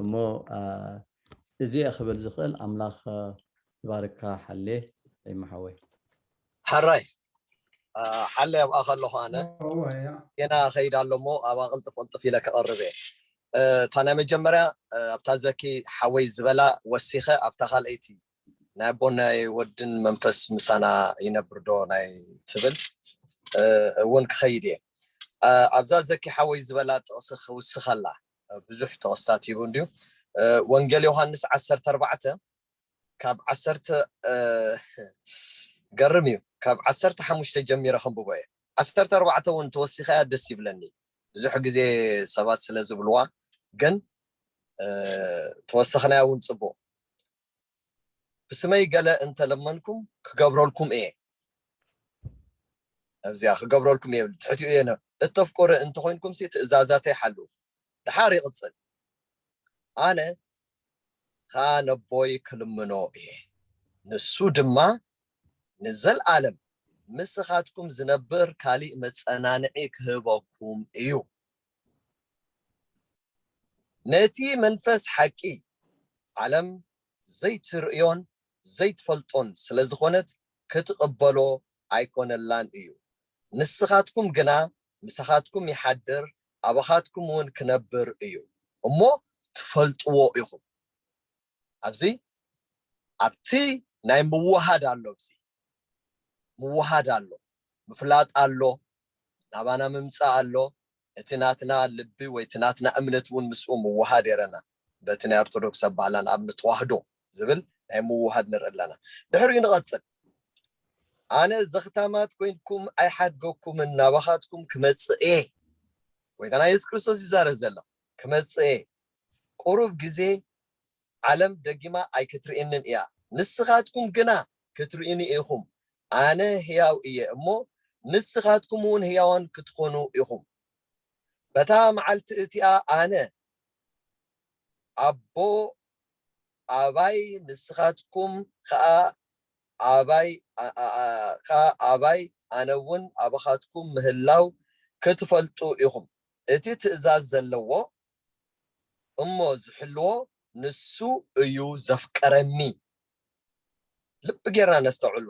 [SPEAKER 2] እሞ እዚ ክብል ዝኽእል ኣምላኽ ይባርካ ሓሌ ይመሓወይ
[SPEAKER 3] ሓራይ ሓለ ኣብኣ ከለኹ ኣነ ገና ኸይድ ኣሎ እሞ ኣብኣ ቅልጥፍ ኢለ ክቐርብ እየ እታ ናይ መጀመርያ ኣብታ ዘኪ ሓወይ ዝበላ ወሲኸ ኣብታ ካልአይቲ ናይ ኣቦን ናይ ወድን መንፈስ ምሳና ይነብር ዶ ናይ ትብል እውን ክኸይድ እየ ኣብዛ ዘኪ ሓወይ ዝበላ ጥቕሲ ክውስኸላ ብዙሕ ጥቕስታት ይቡ እንድዩ ወንጌል ዮሐንስ 14 ካብ 10 ገርም እዩ ካብ 15 ጀሚረ ክንብቦ እየ 14 እውን ተወሲኸያ ደስ ይብለኒ ብዙሕ ግዜ ሰባት ስለ ዝብልዋ ግን ተወሰኽናያ እውን ፅቡቅ ብስመይ ገለ እንተለመንኩም ክገብረልኩም እየ ኣብዚያ ክገብረልኩም እየ ትሕቲኡ እየ እተፍቆረ እንተኮይንኩም ትእዛዛተይ ሓሉ ድሓር ይቕፅል ኣነ ነቦይ ክልምኖ እየ ንሱ ድማ ንዘለዓለም ምስኻትኩም ዝነብር ካሊእ መፀናንዒ ክህበኩም እዩ ነቲ መንፈስ ሓቂ ዓለም ዘይትርእዮን ዘይትፈልጦን ስለዝኾነት ክትቕበሎ ኣይኮነላን እዩ ንስኻትኩም ግና ምስኻትኩም ይሓድር ኣባኻትኩም እውን ክነብር እዩ እሞ ትፈልጥዎ ኢኹም ኣብዚ ኣብቲ ናይ ምውሃድ ኣሎ ኣብዚ ምውሃድ ኣሎ ምፍላጥ ኣሎ ናባና ምምፃእ ኣሎ እቲ ናትና ልቢ ወይ እቲ ናትና እምነት እውን ምስኡ ምውሃድ የረና በቲ ናይ ኦርቶዶክስ ኣባህላ ንኣብነት ተዋህዶ ዝብል ናይ ምውሃድ ንርኢ ኣለና ድሕሪኡ ንቐፅል ኣነ ዘኽታማት ኮይንኩም ኣይሓድገኩምን ናባኻትኩም ክመፅእ እየ ወይታ ኢየሱስ ክርስቶስ ይዛረብ ዘሎ ክመፅእ እየ ቁሩብ ግዜ ዓለም ደጊማ ኣይክትርእየንን እያ ንስኻትኩም ግና ክትርእዩኒ ኢኹም ኣነ ህያው እየ እሞ ንስኻትኩም እውን ህያዋን ክትኾኑ ኢኹም በታ መዓልቲ እቲኣ ኣነ ኣቦ ኣባይ ንስኻትኩም ከዓ ኣባይ ኣነ እውን ኣባኻትኩም ምህላው ክትፈልጡ ኢኹም እቲ ትእዛዝ ዘለዎ እሞ ዝሕልዎ ንሱ እዩ ዘፍቀረኒ ልቢ ጌርና ነስተውዕሎ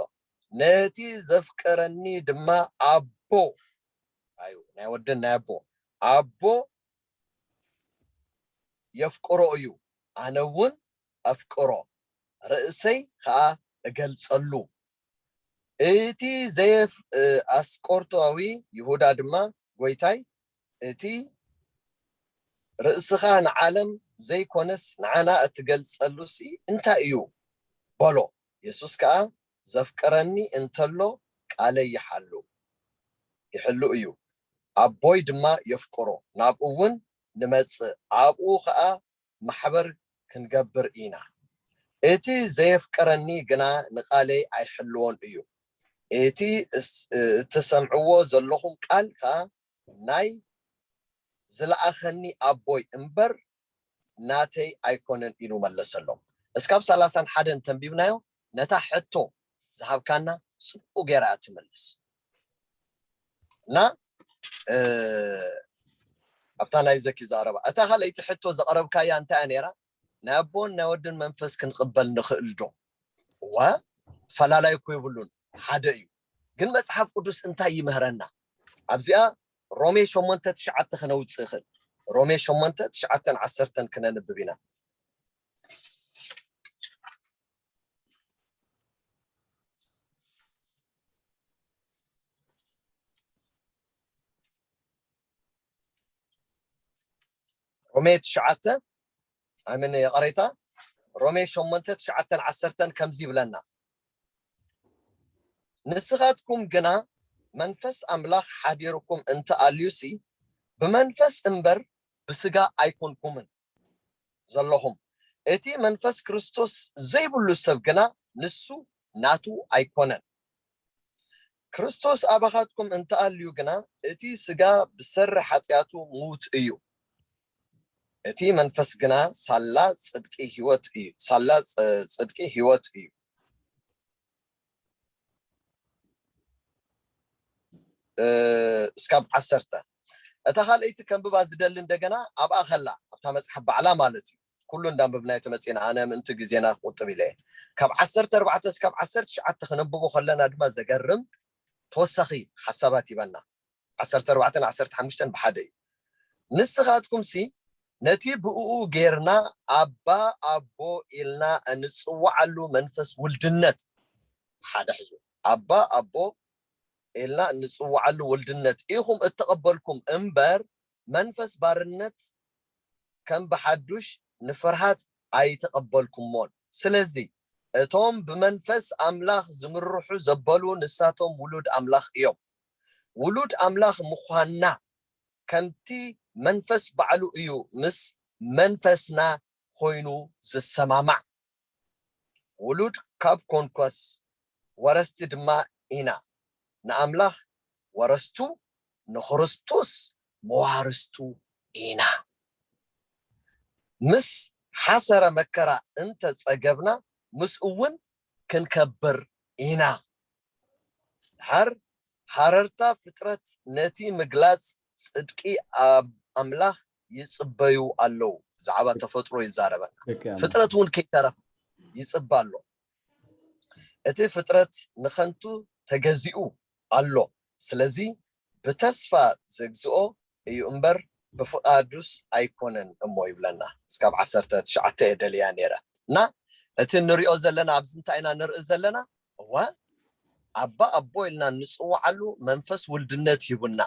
[SPEAKER 3] ነቲ ዘፍቀረኒ ድማ ኣቦ ኣዩ ናይ ወድን ናይ ኣቦ የፍቅሮ እዩ ኣነ እውን ኣፍቅሮ ርእሰይ ከዓ እገልፀሉ እቲ ዘየፍ ኣስቆርታዊ ይሁዳ ድማ ጎይታይ እቲ ርእስኻ ንዓለም ዘይኮነስ ንዓና እትገልፀሉ እንታይ እዩ በሎ ኢየሱስ ከዓ ዘፍቀረኒ እንተሎ ቃለይ ይሕሉ እዩ ኣቦይ ድማ የፍቅሮ ናብኡ እውን ንመፅእ ኣብኡ ከዓ ማሕበር ክንገብር ኢና እቲ ዘየፍቀረኒ ግና ንቃለይ ኣይሕልዎን እዩ እቲ እትሰምዕዎ ዘለኹም ቃል ከዓ ናይ ዝለኣኸኒ ኣቦይ እምበር ናተይ ኣይኮነን ኢሉ መለሰሎም እስካብ 31 ተንቢብናዮ ነታ ሕቶ ዝሃብካና ጽቡቕ ጌራ ትመልስ እና ኣብታ ናይ ዘኪ ዘቕረባ እታ ካልአይቲ ሕቶ ዘቕረብካያ እንታይ ነይራ ናይ ኣቦን ናይ ወድን መንፈስ ክንቅበል ንኽእል ዶ وفلالاي كو يبلون حدا እዩ ግን መጽሐፍ ቅዱስ እንታይ ይምህረና ኣብዚኣ ሮሜ 8:9 ክነውጽእ ይኽእል ሮሜ 8:9-10 ክነንብብ ኢና ሮሜ 9 ኣመን የቀረይታ ሮሜ 8:9-10 ከምዚ ይብለና ንስኻትኩም ግና መንፈስ አምላክ ሓዲርኩም እንተ አልዩሲ በመንፈስ እንበር በስጋ አይኮንኩምን ዘለኹም እቲ መንፈስ ክርስቶስ ዘይብሉ ሰብ ግና ንሱ ናቱ አይኮነን ክርስቶስ አባኻትኩም እንተ አልዩ ግና እቲ ስጋ ብሰር ኃጢአቱ ሙት እዩ እቲ መንፈስ ግና ሳላ ጽድቂ ህይወት እዩ ሳላ ጽድቂ ህይወት እዩ እስካብ 10 እተኻልእቲ ከንብባ ዝደል እንደገና አብኣ ኸላ ኣብታ መጽሐፍ ባዕላ ማለት እዩ ኩሉ እንዳንብብና የተመጽና ኣነ ምንት ግዜና ቁጥብ ኢለ ካብ 14 እስካብ 19 ክነብቦ ኸለና ድማ ዘገርም ተወሳኺ ሐሳባት ይበና 14-15 ብሓደ እዩ ንስኻትኩም ሲ ነቲ ብኡኡ ጌርና አባ አቦ ኢልና እንጽዋዓሉ መንፈስ ውልድነት ሓደ ሕዙ አባ አቦ ኢልና እንጽዋዓሉ ውልድነት ኢኹም እተቀበልኩም እንበር መንፈስ ባርነት ከም በሐዱሽ ንፍርሃት አይተቀበልኩምሞን ስለዚህ እቶም በመንፈስ አምላክ ዝምርሑ ዘበሉ ንሳቶም ውሉድ አምላክ እዮም ውሉድ አምላክ ምዃንና ከምቲ መንፈስ ባዕሉ እዩ ምስ መንፈስና ኮይኑ ዝሰማማዕ ውሉድ ካብ ኮንኮስ ወረስቲ ድማ ኢና ንአምላክ ወረስቱ ንክርስቶስ መዋርስቱ ኢና ምስ ሓሰረ መከራ እንተ ጸገብና ምስ እውን ክንከብር ኢና ሓረርታ ፍጥረት ነቲ ምግላጽ ጽድቂ አምላክ ይጽበዩ አለው ዛዕባ ተፈጥሮ ይዛረበና ፍጥረት እውን ከይተረፈ ይጽባሎ እቲ ፍጥረት ንኸንቱ ተገዚኡ አሎ ስለዚህ በተስፋ ዘግዝኦ እዩ እንበር በፍቃዱስ አይኮነን እሞ ይብለና እስካብ 19 ደልያ ነራ እና እቲ ንሪኦ ዘለና ኣብዚ እንታይና ንርኢ ዘለና አባ አቦ ኢልና ንጽዋዓሉ መንፈስ ውልድነት ይቡና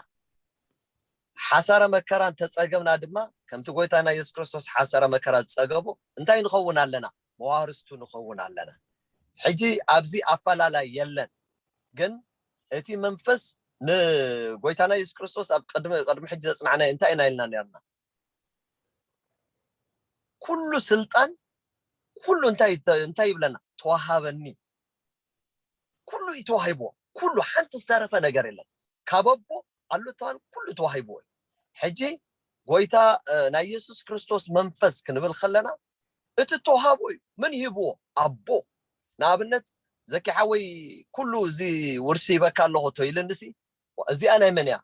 [SPEAKER 3] ሓሳረ መከራ ተጸገብና ድማ ከምቲ ጎይታና ኢየሱስ ክርስቶስ ሓሳረ መከራ ጸገቡ እንታይ ንኸውን ኣለና መዋርስቱ ንኸውን ኣለና ሕጂ ኣብዚ ኣፈላላይ የለን ግን እቲ መንፈስ ንጎይታና ኢየሱስ ክርስቶስ ኣብ ቀድሚ ሕጂ ዘጽናዕና እንታይ ኢና ኢልና ነርና ኩሉ ስልጣን ኩሉ እንታይ ይብለና ተዋሃበኒ ኩሉ ይተዋሂቦ ኩሉ ሓንቲ ዝተረፈ ነገር የለን ካበቦ አሉታን ኩሉ ተዋሂቦ ሕጂ ጎይታ ናይ ኢየሱስ ክርስቶስ መንፈስ ክንብል ኸለና እቲ ተዋሃቦ ምን ይህብዎ አቦ ንኣብነት ዘኪሓወይ ኩሉ እዚ ውርሲ ይበካ ኣለኹ ተይልንሲ እዚኣ ናይ መን እያ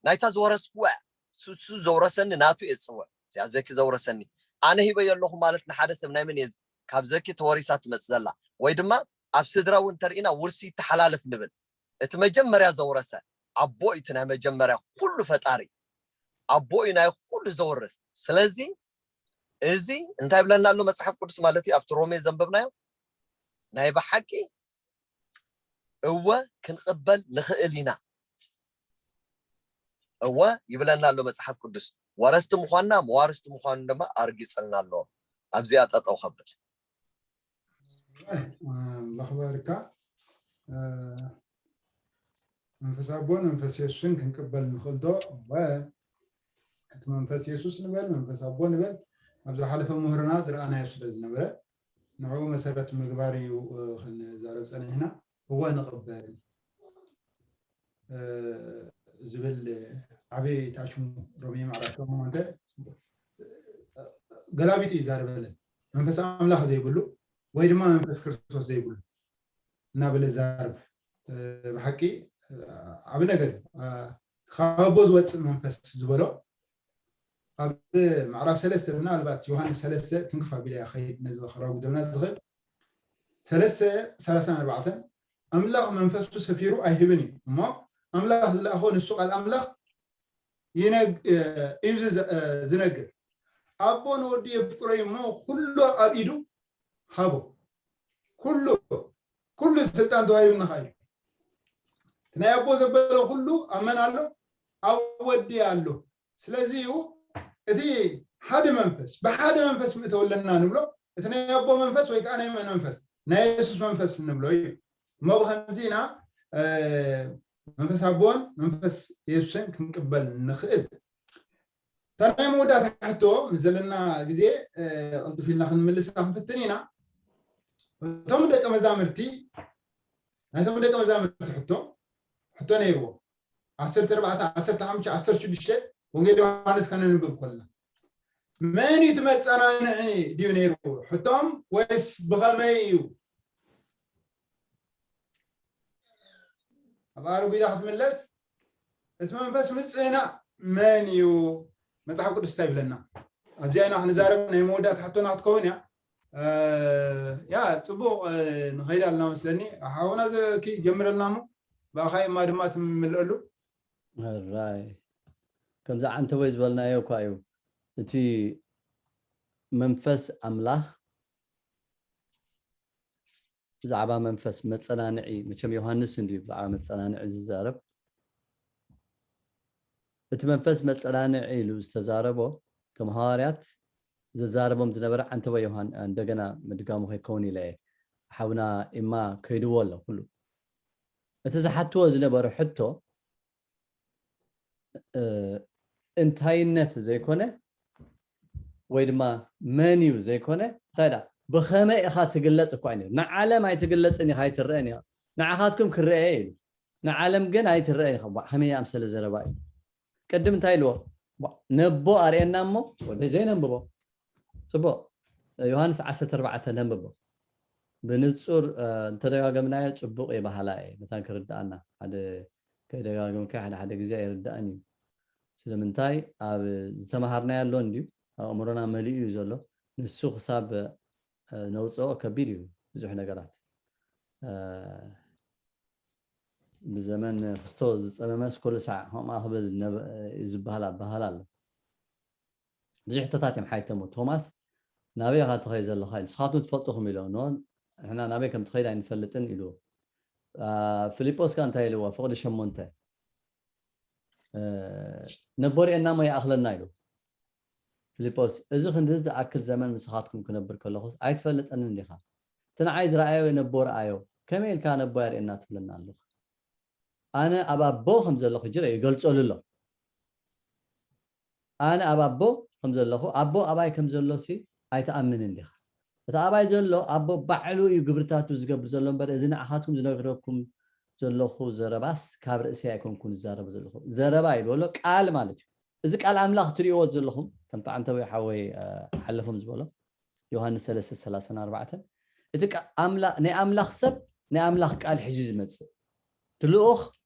[SPEAKER 3] ናይታ ዘወረስኩዋ ሱ ዘውረሰኒ ናቱ የጽወ እዚኣ ዘኪ ዘውረሰኒ ኣነ ሂበዮ ኣለኹ ማለት ንሓደ ሰብ ናይ መን እየ ካብ ዘኪ ተወሪሳ ትመጽእ ዘላ ወይ ድማ ኣብ ስድራ እውን ተርኢና ውርሲ ተሓላለፍ ንብል እቲ መጀመርያ ዘውረሰ አቦ እቲ ናይ መጀመርያ ኩሉ ፈጣሪ አቦ ናይ ኩሉ ዘወርስ ስለዚ እዚ እንታይ ብለና ኣሎ መጽሐፍ ቅዱስ ማለት እዩ ኣብቲ ሮሜ ዘንበብናዮ ናይ በሐቂ እወ ክንቅበል ንኽእል ኢና እወ ይብለና ኣሎ መጽሐፍ ቅዱስ ወረስቲ ምዃንና መዋርስቲ ምዃኑ ድማ ኣርጊጽልና ኣሎ ኣብዚኣ ጠጠው ኸብል
[SPEAKER 1] ለኽበርካ መንፈስ አቦን መንፈስ ኢየሱስን ክንቅበል ንኽእል ዶ እቲ መንፈስ ኢየሱስ ንበል መንፈስ አቦ ንበል ኣብዛ ሓለፈ ምሁርና ዝረኣናዮ ስለ ዝነበረ ንዕኡ መሰረት ምግባር እዩ ክንዛረብ ፀኒሕና እወ ንቕበል ዝብል ዓበይ ታሽሙ ሮሜ ምዕራፍ 8 ገላቢጥ እዩ ዛረበለን መንፈስ አምላክ ዘይብሉ ወይ ድማ መንፈስ ክርስቶስ ዘይብሉ እናበለ ዛረብ ብሓቂ ዓብ ነገር ካብ ቦ ዝወፅእ መንፈስ ዝበሎ ኣብ ምዕራፍ 3 ምናልባት ዮሐንስ 3 ክንክፋ ቢልያ ኸይድ ነዚ በኸራዊ ደምና ዝኽእል 3:34 أملاك منفسه سفيرو أيهبني ما أملاك لا أخون السوق الأملاك ينج زنقر أبو نودي يفكري ما كله أبيدو هابو كله سلطان دواي النخاي تنا أبو زبله كله أمن الله أودي الله سلزيو إذا حد منفس بحد منفس متولنا نبلو تنا أبو منفس ويك أنا من منفس نايسوس منفس نبلو ما بخمزينا منفس أبوان منفس يسوسن كنقبل نخيل تنا مودا تحتو مزلنا جزء قلت في النخل ملسنا في التنينا تم دك مزامرتي هذا دك مزامرتي حتى نيرو 10 شدشت ونجد يوحنس كان نبب كله من يتمت أنا ديو نيرو حتى ويس بغميو أبارو بيدا حد ملس اسمه بس مسنا منيو متحف قدس تايب لنا أبزينا إحنا زاربنا يمودات حتى نعتقون يا تبو نغير لنا مثلني حاولنا زي كي جمر لنا بأخي ما دمات من الألو
[SPEAKER 2] الراي كم زع أنت ويز بالنا يو كايو تي منفس أملا زعبا منفس متصنانعي مشم يوحنس ندي زعبا متصنانعي زارب منفس متصنانعي لو استزاربو تمهاريات زاربهم زنبر أنت ويوحن عندنا مدقامو هيكوني ليه حاونا إما كيدو ولا كله اتزحتوا زنبر حتى انتهينت زي كونه ويدما منيو زي كونه تايدا بخمه اخا تقلص اكو عيني نعالم اي تقلصني هاي ترئني نعخاتكم كرئي نعالم جن هاي ترئني خميه امثله زرباي قدم انتايلو نبو ارينا مو ولا زين نبو صبو يوحنس 10:4 نبو بنصور تدغاغمنا صبق يبحلاي متان كردانا هذا كدغاغم كحد غزي يرداني سلمنتاي اب زمهرنا يالو انديو امرنا مليو زلو نسو حساب نوصو كبيريو بزح نغرات بزمن خستوز صممس كل ساعه هم اهبل يزبهلا بهلا بزحتات محيتمو توماس نابي غا تخي زل خايل سخاتو تفطخم يلونون احنا نابي كم تخيل عين فلتن يلو فيليبوس كان تايلو فوق الشمونته نبوري انما يا اخلنا يلو فيليبوس اذا خندز اكل زمن مسخاتكم كنبر كلخص ايتفلط ان ليخا تنا عايز رايو ينبور ايو كميل كان بوير انات فلنا الله انا ابابو خمزلخ جري يغلصول له انا ابابو خمزلخو ابو اباي كمزلوسي ايتامنن ليخا تاباي زلو ابو بعلو يغبرتاتو زغبر زلو بر اذن احاتكم زنغركم زلخو زرباس كابر اسي ايكونكم زارب زلخو زربا يلو قال مالتي اذا قال املاح تريو زلخم كم انت وي حوي حلفهم زبله يوحنس 3:34 اتك املا ني املاح سب ني املاح قال حجز مص تلوخ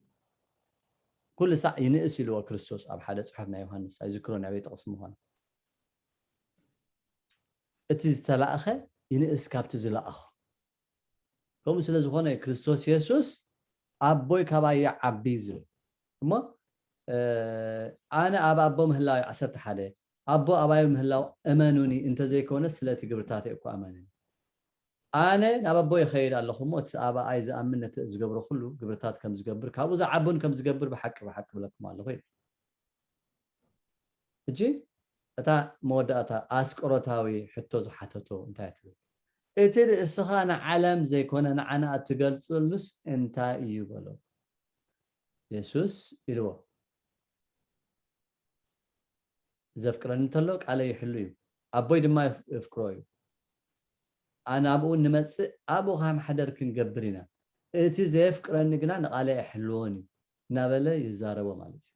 [SPEAKER 2] كل ساعه ينقس يلو كريستوس اب حدا صحفنا يوحنس ايذكرون ابي تقسم هون اتز تلاخه ينقس كابت زلاخ كم سلازخونه كريستوس يسوس ابوي كباي عبيزو ما انا ابو مهلاي 11 ابو اباي مهلاو امنوني انت زي كونه سلاتي غبرتاتي اكو امانني انا ابوي خير اللهم موت ابا ايز امنت زغبرو كله غبرتات كم زغبر كابو زعبون كم زغبر بحق بلكم الله خير اجي اتا موداتا اسقروتاوي حتو زحاتتو انتايتو اتر اسخانا عالم زي كونه نعنا اتغلصلس انتا يبلو يسوس يلو زفكرن تلوك على يحلو ابوي دما يفكروي انا ابو نمص ابو خام حدرك نغبرينا اتي زفكرن غنا نقاله يحلوني نابله يزاربو مالتي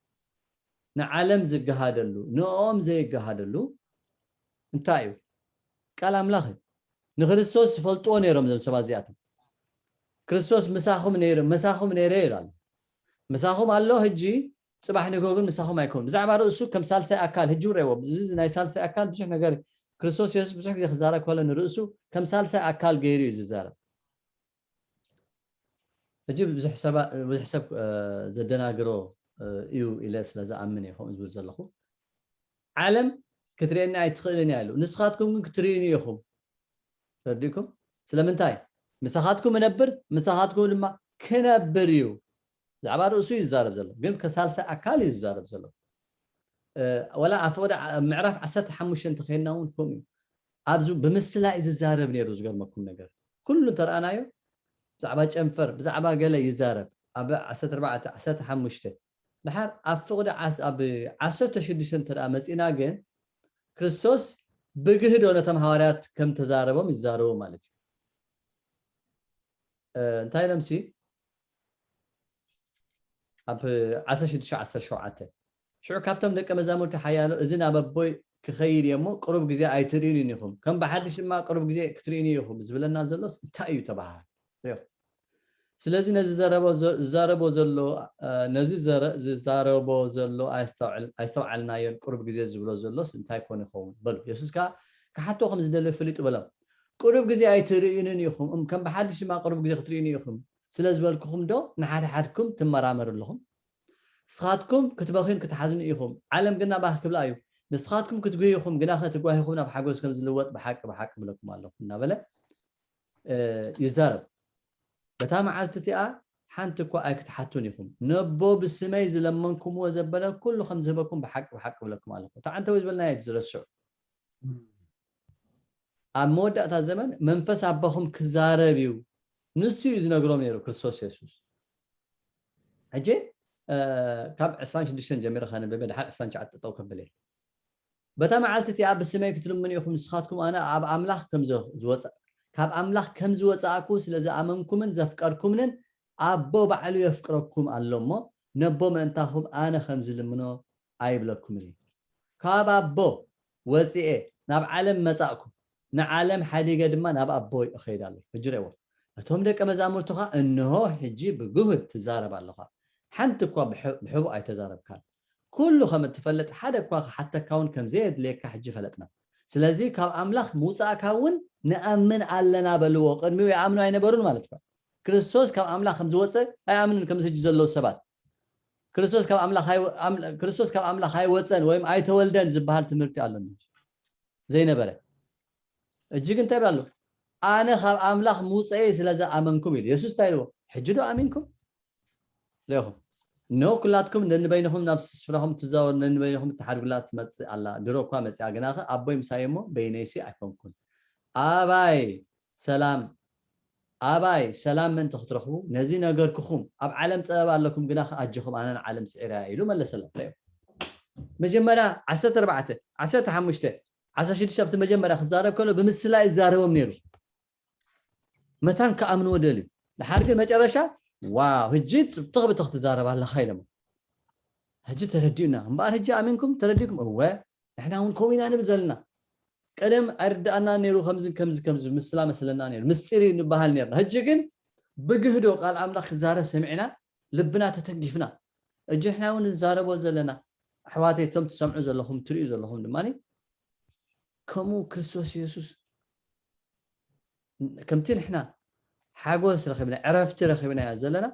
[SPEAKER 2] نعالم زغهادلو نوم زيغهادلو انتايو قال املاخ نخريستوس فلطو نيرم زم سبازيات كريستوس مساخم نيره يرال مساخم الله هجي صباح نغوغن مساخم ايكون بزعبا رؤسو كم سالسه اكال هجو ريو بزز ناي سالسه اكال بشي نغير كريستوس يسوس بشي خزارا كولن رؤسو كم سالسه اكال غيري يزارا እጅብ ብዙሕ ሰብ ዘደናግሮ እዩ ኢለ ስለዝኣምን ይኹም ዝብል ዘለኹ ዓለም ክትርእየና ኣይትኽእልን እያ ኢሉ ንስኻትኩም ግን ክትርእዩኒ ኢኹም ረዲኩም ስለምንታይ ምሳኻትኩም እነብር ምሳኻትኩም ድማ ክነብር እዩ ብዛዕባ ርእሱ ይዛረብ ዘሎ ግን ከሳልሳይ ኣካል እዩ ዝዛረብ ዘሎ ወላ ኣፈወዳ ምዕራፍ 15 ተኸይና እውን ከምኡ እዩ ኣብዚ ብምስላይ ዝዛረብ ነይሩ ዝገርመኩም ነገር ኩሉ ተረኣናዮ ብዛዕባ ጨንፈር ብዛዕባ ገለ ይዛረብ ኣብ 14 15 ድሓር ኣብ ፍቕዲ ኣብ 16 ተረኣ መፂና ግን ክርስቶስ ብግህዶ ነቶም ሃዋርያት ከም ተዛረቦም ይዛረቡ ማለት እዩ እንታይ ለምሲ ኣብ 16-17 ሽዑ ካብቶም ደቀ መዛሙርቲ ሓያሎ እዚ ናብ ኣቦይ ክኸይድ እሞ ቅሩብ ግዜ ኣይትርእዩን ኢኹም ከም ብሓድሽ ድማ ቅሩብ ግዜ ክትርእዩን ኢኹም ዝብለና ዘሎስ እንታይ እዩ ተባሃለ ስለዚ ነዚ ዝዛረቦ ዘሎ ኣይስተውዓልናዮን ቅሩብ ግዜ ዝብሎ ዘሎስ እንታይ ኮን ይኸውን በሉ የሱስ ከዓ ክሓቶ ከም ዝደለ ፍሊጡ በሎም ቅሩብ ግዜ ኣይትርእዩን ኢኹም ከም ብሓድሽ ድማ ቅሩብ ግዜ ክትርእዩን ኢኹም ስለዝበልኩኹም ዶ ንሓደ ሓድኩም ትመራመሩ ኣለኹም ንስኻትኩም ክትበኺን ክትሓዝኑ ኢኹም ዓለም ግና ባህ ክብላ እዩ ንስኻትኩም ክትጉዩ ኢኹም ግና ክትጓሂኹም ናብ ሓጎስ ከም ዝልወጥ ብሓቂ ብለኩም ኣለኹ እናበለ ይዛረብ በታ መዓልቲ እቲኣ ሓንቲ እኳ ኣይክትሓቱን ኢኹም ነቦ ብስመይ ዝለመንኩምዎ ዘበለ ኩሉ ከም ዝህበኩም ብሓቂ ብለኩም ኣለኹ ታዓንተ ወይ ዝበልና እዩ ዝረስዑ ኣብ መወዳእታ ዘመን መንፈስ ኣቦኹም ክዛረብ እዩ ንሱ እዩ ዝነግሮም ነይሩ ክርስቶስ የሱስ ሕጂ ካብ 26 ጀሚረ ከንብብ ድሓር 29 ጠጠው ከብል እየ በታ መዓልቲ እቲኣ ብስመይ ክትልምኑ ኢኹም ንስኻትኩም ኣነ ኣብ ኣምላኽ ከም ዝወፅእ ካብ ኣምላኽ ከም ዝወፃእኩ ስለዝኣመንኩምን ዘፍቀርኩምን ኣቦ ባዕሉ የፍቅረኩም ኣሎ እሞ ነቦ ምእንታኹም ኣነ ከም ዝልምኖ ኣይብለኩምን እዩ ካብ ኣቦ ወፂኤ ናብ ዓለም መፃእኩ ንዓለም ሓዲገ ድማ ናብ ኣቦይ እኸይድ ኣለኹ ሕጂ ረእዎ እቶም ደቀ መዛሙርቱ ኸ እንሆ ሕጂ ብግሁድ ትዛረብ ኣለኻ ሓንቲ እኳ ብሕቡእ ኣይተዛረብካን ኩሉ ከም እትፈልጥ ሓደ እኳ ሓተካ እውን ከምዘየድልየካ ሕጂ ፈለጥና ስለዚ ካብ ኣምላኽ ምውፃእካ እውን ንኣምን ኣለና በልዎ ቅድሚኡ ይኣምኑ ኣይነበሩን ማለት እዩ ክርስቶስ ካብ ኣምላኽ ከም ዝወፅእ ኣይኣምኑን ከምዚ ሕጂ ዘለዉ ሰባት ክርስቶስ ካብ ኣምላኽ ኣይወፀን ወይም ኣይተወልደን ዝበሃል ትምህርቲ ኣሎኒ ዘይነበረ እጅግ እንታይ ብሎ ኣነ ካብ ኣምላኽ ምውፅአይ ስለዝኣመንኩም ኢሉ የሱስ እንታይ ኢልዎ ሕጂ ዶ ኣሚንኩም ለኹም ኖ ኩላትኩም ነንበይንኹም ናብ ስፍራኹም ትዛወሩ ነንበይንኹም ትሓድጉላ ትመፅእ ኣላ ድሮ እኳ መፅኣ ግና ኣቦይ ምሳይ እሞ በይነይሲ ኣይኮንኩን ኣባይ ሰላም ምእንቲ ክትረኽቡ ነዚ ነገርክኹም ኣብ ዓለም ፀበብ ኣለኩም ግና ኣጅኹም ኣነ ንዓለም ስዒራ ኢሉ መለሰሎ መጀመርያ 14 15 16 ኣብቲ መጀመርያ ክዛረብ ከሎ ብምስላይ ይዛረቦም ነይሩ መታን ከኣምንዎ ደልዩ ድሓር ግን መጨረሻ ዋው ሕጂ ትኽብቲ ክትዛረብ ኣለኻ ኢሎም ሕጂ ተረዲኡና እምበኣር ሕጂ ኣሚንኩም ተረዲኡኩም እወ ንሕና እውን ከምኡ ኢና ንብል ዘለና ቀደም ኣይርዳእና ነይሩ ከምዚ ምስላ መስለና ነይሩ ምስጢር ንበሃል ነርና ሕጂ ግን ብግህዶ ቃል ኣምላኽ ክዛረብ ሰሚዕና ልብና ተተግዲፍና እጂ ንሕና እውን ንዛረቦ ዘለና ኣሕዋተይ እቶም ትሰምዑ ዘለኹም ትርእዩ ዘለኹም ድማኒ ከምኡ ክርስቶስ ኢየሱስ ከምቲ ንሕና ሓጎስ ረኺብና ዕረፍቲ ረኺብና ዘለና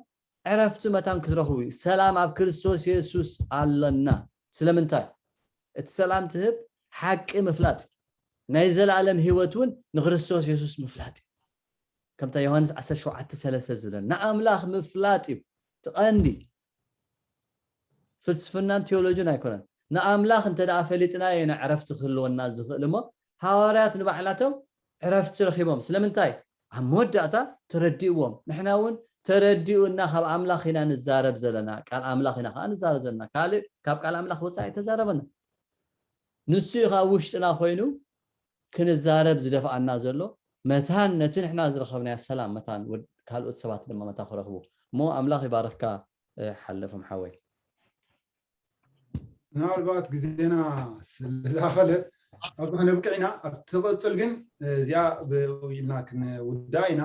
[SPEAKER 2] ዕረፍቲ መታን ክትረኽቡ ሰላም ኣብ ክርስቶስ ኢየሱስ ኣለና ስለምንታይ እቲ ሰላም ትህብ ሓቂ ምፍላጥ ናይ ዘለዓለም ህይወት እውን ንክርስቶስ ኢየሱስ ምፍላጥ ከምታ ዮሐንስ 17:3 ዝብለና ንኣምላኽ ምፍላጥ እዩ ትቐንዲ ፍልስፍናን ቴዎሎጂን ኣይኮነን ንኣምላኽ እንተደኣ ፈሊጥና የና ዕረፍቲ ክህልወና ዝኽእል እሞ ሃዋርያት ንባዕላቶም ዕረፍቲ ረኺቦም ስለምንታይ ኣብ መወዳእታ ተረዲእዎም ንሕና እውን ተረዲኡና ካብ ኣምላኽ ኢና ንዛረብ ዘለና ቃል ኣምላኽ ኢና ከዓ ንዛረብ ዘለና ካልእ ካብ ቃል ኣምላኽ ወፃኢ ተዛረበና ንሱ ካብ ውሽጥና ኮይኑ ክንዛረብ ዝደፍኣና ዘሎ መታን ነቲ ንሕና ዝረኸብናዮ ሰላም መታን ካልኦት ሰባት ድማ መታ ክረኽቡ እሞ ኣምላኽ ይባርኽካ ሓለፎም ሓወይ
[SPEAKER 1] ምናልባት ግዜና ስለዝኣኸለት ኣብዛ ነብቅዕና ኣብ ትቕፅል ግን እዚኣ ኢልና ክንውዳእ ኢና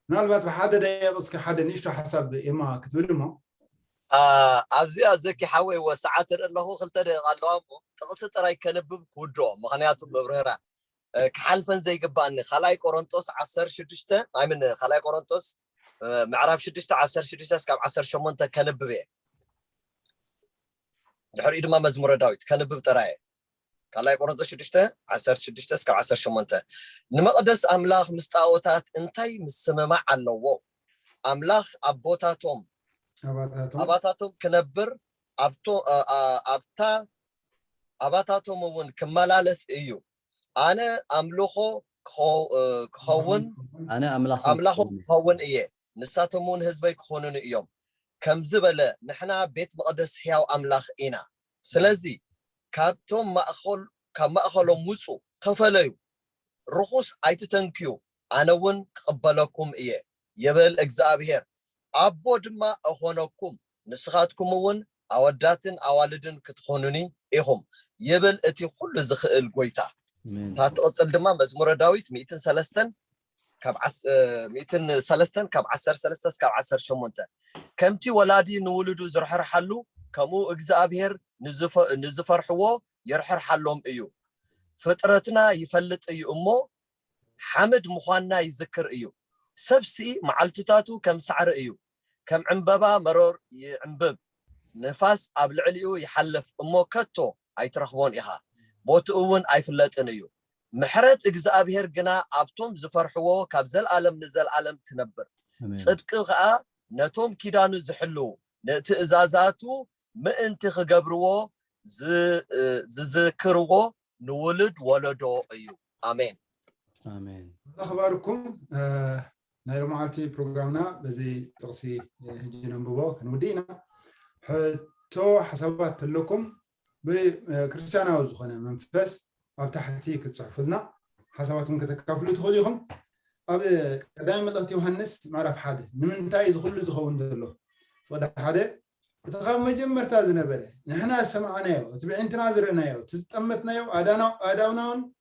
[SPEAKER 1] ምናልባት ብሓደ ደቂቕ እስከ ሓደ ንእሽቶ ሓሳብ ኤማ ክትብል እሞ
[SPEAKER 3] ኣብዚኣ ዘኪ ሓወይ ወሰዓት ርኢ ኣለኹ 2 ደቂቕ ኣለዋ እሞ ጥቕሲ ጥራይ ከነብብ ክውድኦ ምክንያቱ መብርህራ ክሓልፈን ዘይግባእኒ ካልኣይ ቆሮንጦስ 16 ኣይምን ካልኣይ ቆሮንጦስ معرف 16 እስካብ 18 ከንብብ እየ ድሕሪኡ ድማ መዝሙረ ዳዊት ከንብብ ጥራየ ካልኣይ ቆሮንቶስ 16 እስካብ 18 ንመቅደስ ኣምላኽ ምስ ጣዖታት እንታይ ምስምማዕ ኣለዎ ኣምላኽ ኣባታቶም ክነብር ኣባታቶም እውን ክመላለስ እዩ ኣነ ኣምልኾ ክኸውን
[SPEAKER 2] ኣነ
[SPEAKER 3] ኣምላኽ ክኸውን እየ ንሳቶም እውን ህዝበይ ክኾኑን እዮም ከምዝ በለ ንሕና ቤት መቅደስ ሕያው ኣምላኽ ኢና ስለዚ ካብቶም ካብ ማእኸሎም ውፁ ተፈለዩ ርኹስ ኣይትተንክዩ ኣነ እውን ክቕበለኩም እየ የብል እግዚአብሔር ኣቦ ድማ እኾነኩም ንስኻትኩም እውን ኣወዳትን ኣዋልድን ክትኾኑኒ ኢኹም የብል እቲ ኩሉ ዝኽእል ጎይታ ታትቕፅል ድማ መዝሙረ ዳዊት 103 ካብ 13 እስካብ 18 ከምቲ ወላዲ ንውልዱ ዝርሕርሓሉ ከምኡ እግዚአብሔር ንዝፈርሕዎ يرحرحلهم ايو فطرتنا يفلط ايو امو حمد مخوانا يذكر ايو سبسي معلتتاتو كم سعر ايو كم عنببا مرور يعنبب نفاس ابلعليو يحلف امو كتو ايترخبون ايها بوتؤون ايفلطن ايو محرت اغزابير غنا ابتوم زفرحو كابزل عالم نزل عالم تنبر صدق خا نتوم كيدانو زحلو نتئزازاتو مئنت خغبرو زذكروا نولد ولدو ايو امين
[SPEAKER 2] امين
[SPEAKER 1] اخباركم نايلو معلتي بروجرامنا بزي تقصي هجينا نبوبو كنودينا حتو حسابات لكم بكريستياناو زخنا منفس اب تحتي كتصحفلنا حساباتكم كتكافلوا تخليهم اب قدام الله يوحنس معرف حاده نمنتاي زخلو زخون دلو فدا حاده تخام مجمر تازنبره نحنا سمعنايو تبعينتنا زرنايو تستمتنايو اداوناون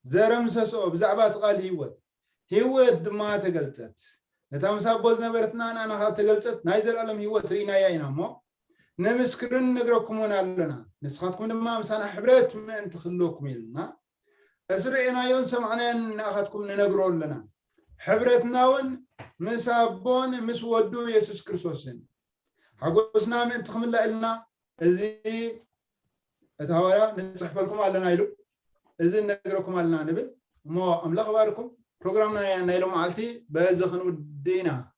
[SPEAKER 1] زرمسسو بزعبات قال هيوت دما تقلصت نتامسا بوز نبرتنا انا ها تقلصت نايزر علم هيوت رينا ياينامو نمسكرن نغركم ونالنا نسخاتكم دما مسانا حبرت من تخلوكم يلنا اسرينا يون سمعنا ناخذكم ننغرو لنا حبرتناون مسابون مسودو يسوع كريستوسن حقوسنا من تخمل لنا ازي اتهاورا نصحف لكم على نايلو ازي نغركم على نبل مو املاخ باركم بروجرامنا نايلو معلتي بهذا خنو دينا